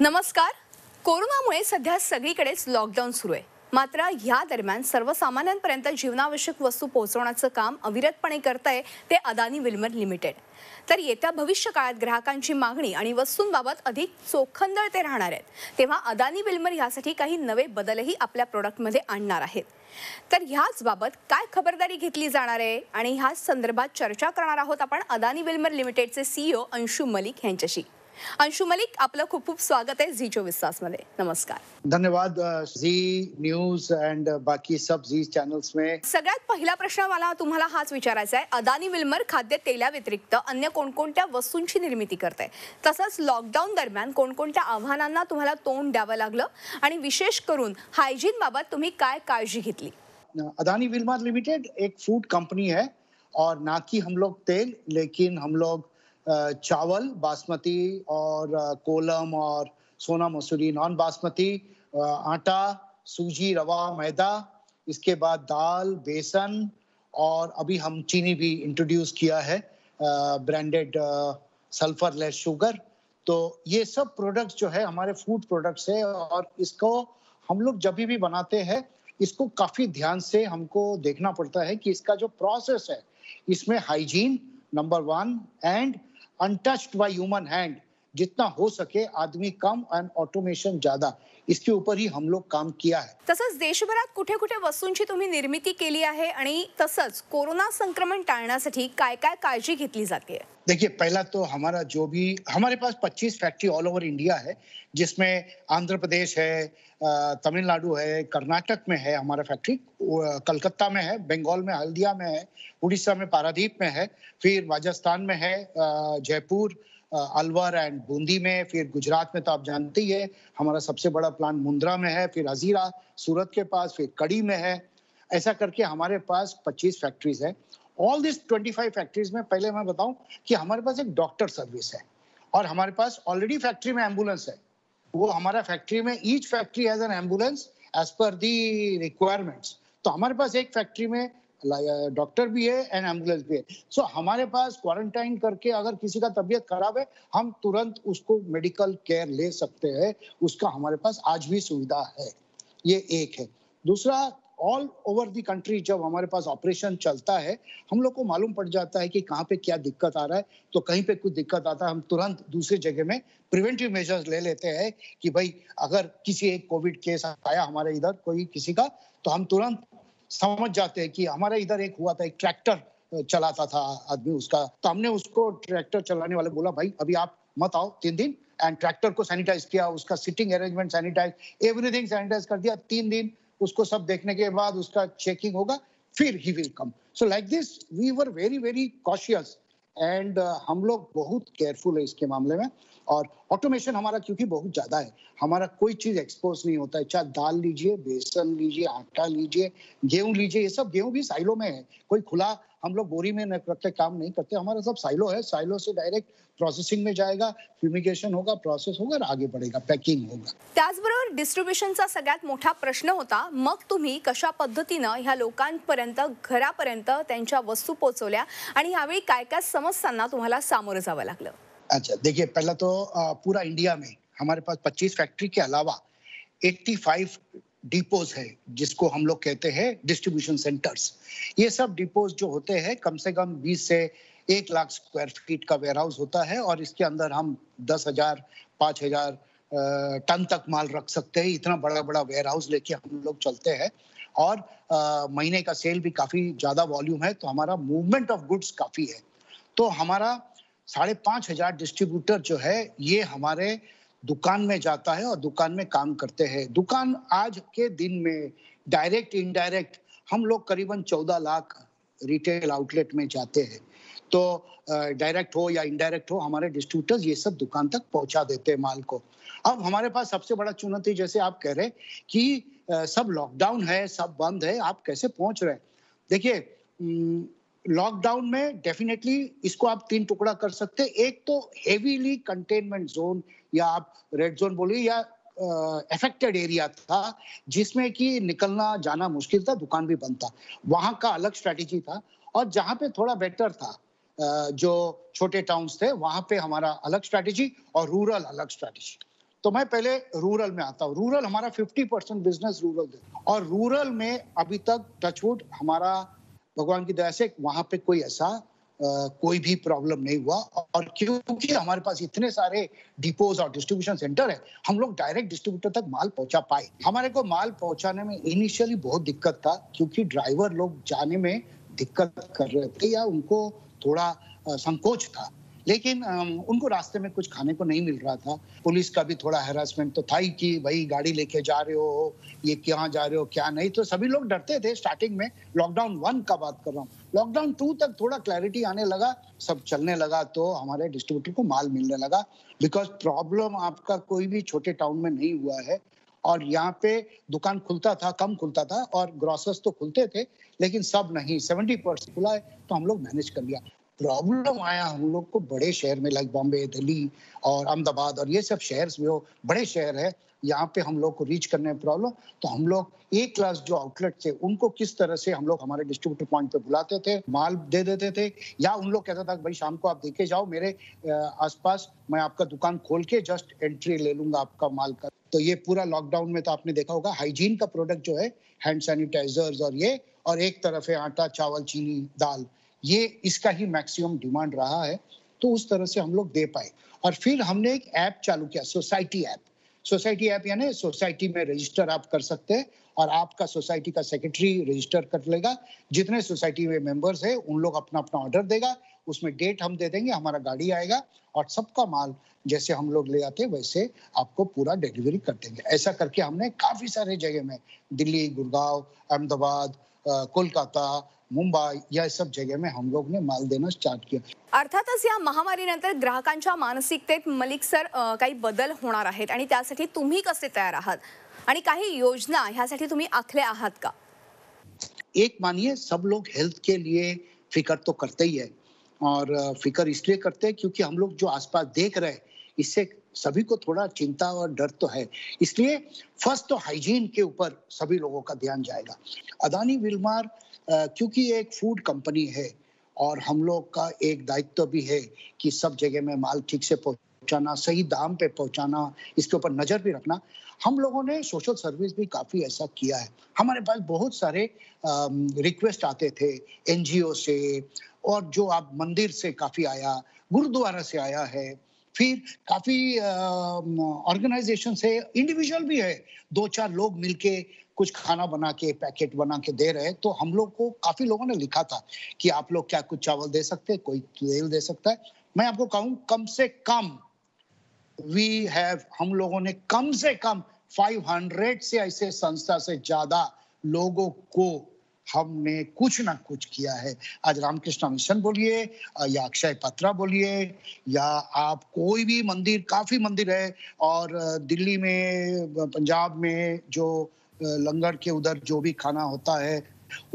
नमस्कार. कोरोनामुळे सध्या सगळीकडेच लॉकडाऊन सुरू आहे. मात्र या दरम्यान सर्वसामान्यांपर्यंत जीवनावश्यक वस्तू पोहोचवण्याचं काम अविरतपणे करतंय ते अदानी विल्मर लिमिटेड. तर येत्या भविष्य काळात ग्राहकांची मागणी आणि वस्तूंबाबत अधिक चोखंदळ ते राहणार आहेत. तेव्हा अदानी विल्मर यासाठी काही नवे बदलही आपल्या प्रोडक्टमध्ये आणणार आहेत. तर ह्याच बाबत काय खबरदारी घेतली जाणार आहे आणि ह्याच संदर्भात चर्चा करणार आहोत आपण अदानी विल्मर लिमिटेडचे CEO अंशु मलिक यांच्याशी. अंशु मलिक, आपलं खूप खूप स्वागत आहे झी 24 तासमध्ये. नमस्कार. धन्यवाद झी न्यूज एंड बाकी सब झी चॅनल्स में. सगळ्यात पहिला प्रश्न मला तुम्हाला हाच विचारायचा आहे. अदानी विल्मर खाद्य तेलाव्यतिरिक्त अन्य कोणकोणत्या वस्तूंची निर्मिती करते? तसंच लॉकडाऊन दरम्यान कोणकोणत्या आव्हानांना तुम्हाला तोंड द्यावं लागलं आणि विशेष करून हायजीन बाबत तुम्ही काय काळजी घेतली? अदानी विल्मर लिमिटेड एक फूड कंपनी है और ना कि हम लोग तेल, लेकिन हम लोग चावल बासमती और कोलम और सोना मसूरी नॉन बासमती, आटा, सूजी, रवा, मैदा, इसके बाद दाल, बेसन और अभी हम चीनी भी इंट्रोड्यूस किया है, ब्रांडेड सल्फर लेस शुगर. तो ये सब प्रोडक्ट्स जो है हमारे फूड प्रोडक्ट्स है और इसको हम लोग जब भी बनाते हैं इसको काफी ध्यान से हमको देखना पड़ता है कि इसका जो प्रोसेस है इसमें hygiene number 1 and untouched by human hand जितना हो सके आदमी कम एंड ऑटोमेशन ज्यादा, इसके ऊपर ही हम लोग काम किया है. तसंच देशभरात कुठे कुठे वस्तूंची तुम्ही निर्मिती केली आहे आणि तसंच कोरोना संक्रमण टाळण्यासाठी काय काय काळजी घेतली जाते? देखिए, पहला तो हमारा जो भी हमारे पास 25 फैक्ट्री ऑल ओवर इंडिया है, जिसमें आंध्र प्रदेश है, तमिलनाडु है, कर्नाटक में है हमारा फैक्ट्री, कलकत्ता में है, बंगाल में हल्दिया में है, उड़ीसा में पारादीप में है, फिर राजस्थान में है, जयपुर, अलवर एंड बूंदी में, फिर गुजरात में तो आप जानते ही है हमारा सबसे बड़ा प्लांट मुंद्रा में है, फिर हजीरा सूरत के पास, फिर कड़ी में है. ऐसा करके हमारे पास 25 फैक्ट्रीज है. ऑल दिस 25 फैक्ट्रीज में पहले मैं बताऊं कि हमारे पास एक डॉक्टर सर्विस है और हमारे पास ऑलरेडी फैक्ट्री में एम्बुलेंस है. वो हमारा फैक्ट्री में each factory has an ambulance as per the requirements. तो हमारे पास एक फैक्ट्री में डॉक्टर भी है एंड एम्बुलेंस भी है. सो हमारे पास क्वारंटाइन करके अगर किसी का तबीयत खराब है हम तुरंत उसको मेडिकल केयर ले सकते हैं. उसका हमारे पास आज भी सुविधा है. ये एक है. दूसरा, ऑल ओवर द कंट्री जब हमारे पास ऑपरेशन चलता है हम लोग को मालूम पड़ जाता है कि कहाँ पे क्या दिक्कत आ रहा है. तो कहीं पे कुछ दिक्कत आता है हम तुरंत दूसरी जगह में प्रिवेंटिव मेजर्स ले लेते हैं कि भाई अगर किसी एक कोविड केस आया हमारे इधर कोई किसी का, तो हम तुरंत समझ जाते हैं कि हमारे इधर एक हुआ था, एक ट्रैक्टर चलाता था आदमी उसका, तो हमने उसको ट्रैक्टर चलाने वाले बोला भाई अभी आप मत आओ 3 दिन, एंड ट्रैक्टर को सैनिटाइज किया, उसका sitting arrangement sanitize, everything sanitize कर दिया. 3 दिन उसको सब देखने के बाद उसका चेकिंग होगा, फिर he will come. So like this we were very very cautious and हम लोग बहुत केयरफुल है इसके मामले में. और ऑटोमेशन हमारा क्योंकि बहुत ज्यादा है, हमारा कोई चीज एक्सपोज नहीं होता है. चाहे दाल लीजिए, बेसन लीजिए, आटा लीजिए, गेहूं लीजिए, ये सब गेहूं भी साइलो में है. कोई खुला हम लोग बोरी में रख के काम नहीं करते. हमारा सब साइलो है. साइलो से डायरेक्ट प्रोसेसिंग में जाएगा, फ्यूमिगेशन होगा, प्रोसेस होगा और आगे बढ़ेगा, पैकिंग होगा. त्याचबरोबर डिस्ट्रीब्युशनचा सगळ्यात मोठा प्रश्न होता. मग तुम्ही कशा पद्धतीनं ह्या लोकांपर्यंत घरापर्यंत त्यांच्या वस्तू पोहोचवल्या आणि यावेळी काय काय समस्यांना तुम्हाला सामोरं जावं लागलं? अच्छा, देखिए, पहला तो पूरा इंडिया में हमारे पास 25 फैक्ट्री के अलावा 85 डिपोज है जिसको हम लोग कहते हैं डिस्ट्रीब्यूशन सेंटर्स. ये सब डिपोज जो होते हैं कम से कम 20 से 1 लाख स्क्वायर फीट का वेयर हाउस होता है और इसके अंदर हम 10,000 5,000 टन तक माल रख सकते हैं. इतना बड़ा बड़ा वेयर हाउस लेके हम लोग चलते हैं और महीने का सेल भी काफी ज्यादा वॉल्यूम है, तो हमारा मूवमेंट ऑफ गुड्स काफी है. तो हमारा 5,500 डिस्ट्रीब्यूटर जो है ये हमारे दुकान में जाता है और दुकान में काम करते हैं. दुकान आज के दिन में डायरेक्ट इनडायरेक्ट हम लोग करीबन 14 लाख रिटेल आउटलेट में जाते हैं. तो डायरेक्ट हो या इनडायरेक्ट हो हमारे डिस्ट्रीब्यूटर्स ये सब दुकान तक पहुंचा देते हैं माल को. अब हमारे पास सबसे बड़ा चुनौती, जैसे आप कह रहे कि सब लॉकडाउन है, सब बंद है, आप कैसे पहुंच रहे हैं? देखिए, लॉकडाउन में डेफिनेटली इसको आप 3 टुकड़ा कर सकते हैं. एक तो हेवीली कंटेनमेंट जोन या आप रेड जोन बोलिए या अफेक्टेड एरिया था जिसमें कि निकलना जाना मुश्किल था, दुकान भी बंद था, वहां का अलग स्ट्रेटेजी था. और जहां पे थोड़ा बेटर था, जो छोटे टाउन्स थे वहां पे हमारा अलग स्ट्रेटेजी और रूरल अलग स्ट्रेटेजी. तो मैं पहले रूरल में आता हूँ। रूरल हमारा 50% बिजनेस रूरल है और रूरल में अभी तक टचवुड हमारा भगवान की दया से वहां पे कोई ऐसा कोई भी प्रॉब्लम नहीं हुआ। और क्योंकि हमारे पास इतने सारे डिपोज और डिस्ट्रीब्यूशन सेंटर है, हम लोग डायरेक्ट डिस्ट्रीब्यूटर तक माल पहुंचा पाए। हमारे को माल पहुंचाने में इनिशियली बहुत दिक्कत था क्योंकि ड्राइवर लोग जाने में दिक्कत कर रहे थे या उनको थोड़ा संकोच था, लेकिन उनको रास्ते में कुछ खाने को नहीं मिल रहा था। पुलिस का भी थोड़ा हैरासमेंट तो था ही कि भाई गाड़ी लेके जा रहे हो, ये कहाँ जा रहे हो क्या नहीं, तो सभी लोग डरते थे स्टार्टिंग में। लॉकडाउन 1 का बात कर रहा हूँ। लॉकडाउन 2 तक थोड़ा क्लैरिटी आने लगा, सब चलने लगा, तो हमारे डिस्ट्रीब्यूटर को माल मिलने लगा। बिकॉज प्रॉब्लम आपका कोई भी छोटे टाउन में नहीं हुआ है और यहाँ पे दुकान खुलता था, कम खुलता था और ग्रोसर्स तो खुलते थे, लेकिन सब नहीं, 70% खुला है, तो हम लोग मैनेज कर लिया। प्रॉब्लम आया हम लोग को बड़े शहर में, लाइक बॉम्बे, दिल्ली और अहमदाबाद और ये सब शहर में, वो बड़े शहर है, यहाँ पे हम लोग को रीच करने में प्रॉब्लम। तो हम लोग ए क्लास जो आउटलेट थे उनको किस तरह से हम लोग हमारे डिस्ट्रीब्यूटर पॉइंट पे बुलाते थे, माल दे देते थे, या उन लोग कहता था भाई शाम को आप देखे जाओ मेरे आसपास, मैं आपका दुकान खोल के जस्ट एंट्री ले लूंगा आपका माल का। तो ये पूरा लॉकडाउन में तो आपने देखा होगा हाइजीन का प्रोडक्ट जो है, हैंड सैनिटाइजर्स और ये, और एक तरफ है आटा, चावल, चीनी, दाल, ये इसका ही मैक्सिमम डिमांड रहा है, तो उस तरह से हम लोग दे पाए। और फिर हमने एक ऐप चालू किया, सोसाइटी ऐप। सोसाइटी ऐप यानी सोसाइटी में रजिस्टर आप कर सकते हैं और आपका सोसाइटी का सेक्रेटरी रजिस्टर कर लेगा। जितने सोसाइटी में मेंबर्स है उन लोग अपना अपना ऑर्डर देगा, उसमें डेट हम दे देंगे, हमारा गाड़ी आएगा और सबका माल जैसे हम लोग ले आते वैसे आपको पूरा डिलीवरी कर देंगे। ऐसा करके हमने काफी सारे जगह में, दिल्ली, गुड़गांव, अहमदाबाद, कोलकाता, मुंबई, या सब जगह में हम लोग ने माल देना स्टार्ट किया। अर्थातच या महामारीनंतर ग्राहकांच्या मानसिकतेत मलिक सर काही बदल होणार आहेत आणि त्यासाठी तुम्ही कसे तयार आहात आणि काही योजना ह्यासाठी तुम्ही आखल्या आहात का? एक मानिए, सब लोग हेल्थ के लिए फिक्र तो करते ही है और फिक्र इसलिए करते हैं क्योंकि हम लोग जो आसपास देख रहे हैं इससे सभी को थोड़ा चिंता और डर तो है। इसलिए फर्स्ट तो हाइजीन के ऊपर सभी लोगों का ध्यान जाएगा। अदानी विल्मार क्योंकि एक फूड कंपनी है और हम लोग का एक दायित्व भी है कि सब जगह में माल ठीक से पहुंचाना, सही दाम पे पहुंचाना, इसके ऊपर नजर भी रखना। हम लोगों ने सोशल सर्विस भी काफी ऐसा किया है। हमारे पास बहुत सारे रिक्वेस्ट आते थे एनजीओ से, और जो आप मंदिर से काफी आया, गुरुद्वारा से आया है, फिर काफी ऑर्गेनाइजेशन से, इंडिविजुअल भी है, 2-4 लोग मिलके कुछ खाना बना के पैकेट बना के दे रहे हैं। तो हम लोग को काफी लोगों ने लिखा था कि आप लोग क्या कुछ चावल दे सकते हैं, कोई तेल दे सकता है। मैं आपको कहूं कम से कम हम लोगों ने कम से कम 500 से ऐसे संस्था से ज्यादा लोगों को हमने कुछ ना कुछ किया है। आज रामकृष्ण मिशन बोलिए या अक्षय पत्रा बोलिए, या आप कोई भी मंदिर, काफी मंदिर है, और दिल्ली में, पंजाब में जो लंगर के उधर जो भी खाना होता है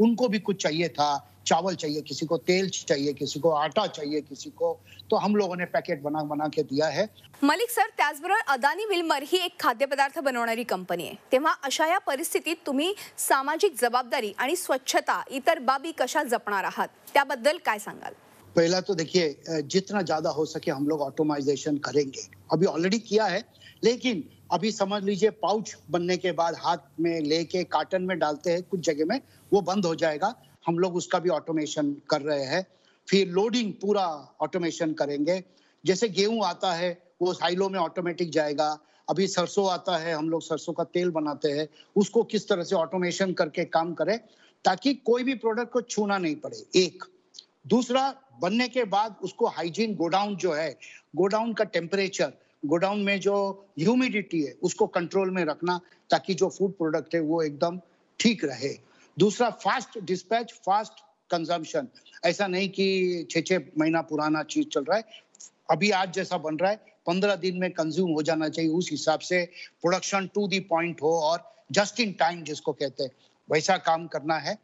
उनको भी कुछ चाहिए था, चावल चाहिए, किसी को तेल चाहिए, किसी को आटा चाहिए, किसी को, तो हम लोगों ने पैकेट बना बना के दिया है। मलिक सर, त्याचबरोबर अदानी विल्मर ही एक खाद्यपदार्थ बनवणारी कंपनी आहे, तेव्हा अशा या परिस्थितीत तुम्ही सामाजिक जबाबदारी आणि स्वच्छता, इतर बाबी कशा जपणार आहात, त्याबद्दल काय सांगाल? पहला तो देखिए, जितना ज्यादा हो सके हम लोग ऑटोमाइजेशन करेंगे। अभी ऑलरेडी किया है, लेकिन अभी समझ लीजिए पाउच बनने के बाद हाथ में लेके कार्टन में डालते हैं कुछ जगह में, वो बंद हो जाएगा। हम लोग उसका भी ऑटोमेशन कर रहे हैं। फिर लोडिंग पूरा ऑटोमेशन करेंगे। जैसे गेहूं आता है वो साइलो में ऑटोमेटिक जाएगा। अभी सरसों आता है, हम लोग सरसों का तेल बनाते हैं, उसको किस तरह से ऑटोमेशन करके काम करें ताकि कोई भी प्रोडक्ट को छूना नहीं पड़े। एक दूसरा, बनने के बाद उसको हाइजीन, गोडाउन जो है, गोडाउन का टेम्परेचर, गोडाउन में जो ह्यूमिडिटी है उसको कंट्रोल में रखना ताकि जो फूड प्रोडक्ट है वो एकदम ठीक रहे। दूसरा, फास्ट डिस्पैच, फास्ट कंजम्पशन। ऐसा नहीं कि 6-6 महीना पुराना चीज चल रहा है, अभी आज जैसा बन रहा है 15 दिन में कंज्यूम हो जाना चाहिए, उस हिसाब से प्रोडक्शन टू दी पॉइंट हो और जस्ट इन टाइम जिसको कहते हैं वैसा काम करना है।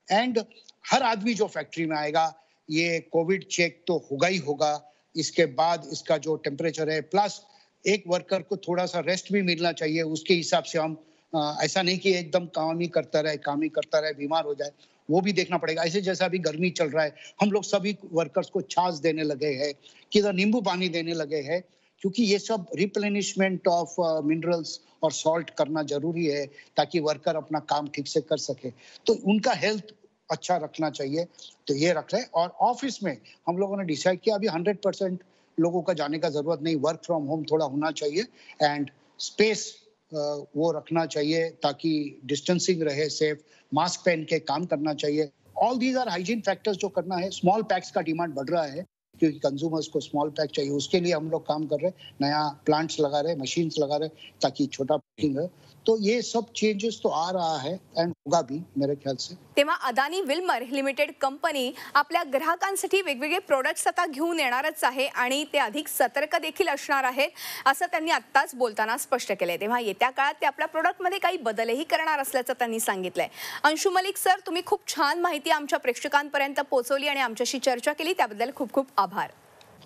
एंड हर आदमी जो फैक्ट्री में आएगा ये कोविड चेक तो होगा ही होगा। इसके बाद इसका जो टेम्परेचर है, प्लस एक वर्कर को थोड़ा सा रेस्ट भी मिलना चाहिए, उसके हिसाब से हम ऐसा नहीं कि एकदम काम ही करता रहे, बीमार हो जाए, वो भी देखना पड़ेगा। ऐसे जैसा अभी गर्मी चल रहा है, हम लोग सभी वर्कर्स को छाछ देने लगे हैं, किधर नींबू पानी देने लगे हैं, क्योंकि ये सब रिप्लेनिशमेंट ऑफ मिनरल्स और सॉल्ट करना जरूरी है ताकि वर्कर अपना काम ठीक से कर सके। तो उनका हेल्थ अच्छा रखना चाहिए, तो ये रख रहे हैं। और ऑफिस में हम लोगों ने डिसाइड किया अभी 100% लोगों का जाने का जरूरत नहीं, वर्क फ्रॉम होम थोड़ा होना चाहिए एंड स्पेस वो रखना चाहिए ताकि डिस्टेंसिंग रहे, सेफ, मास्क पहन के काम करना चाहिए। All these are hygiene factors जो करना है। स्मॉल पैक्स का डिमांड बढ़ रहा है क्योंकि कंज्यूमर्स को स्मॉल पैक चाहिए, उसके लिए हम लोग काम कर रहे हैं, नया प्लांट्स लगा रहे हैं, मशीन्स लगा रहे हैं ताकि छोटा पैकिंग है। तो ये सब चेंजेस तो आ रहा है एंड होगा भी मेरे ख्याल से। तेव्हा अदानी विल्मर लिमिटेड कंपनी आपल्या ग्राहकांसाठी वेगवेगळे प्रोडक्ट्स आता घेऊन येणारच आहे आणि ते अधिक सतर्क देखील असणार आहेत असं त्यांनी आत्ताच बोलताना स्पष्ट केलंय। तेव्हा येत्या काळात ते आपल्या प्रोडक्टमध्ये काही बदलही करणार असल्याचं त्यांनी सांगितलंय। अंशु मलिक सर, तुम्ही खूप छान माहिती आमच्या प्रेक्षकांपर्यंत पोहोचवली आणि आमच्याशी चर्चा केली त्याबद्दल खूप खूप आभार।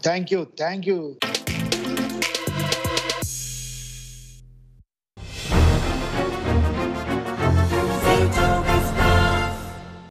थँक्यू।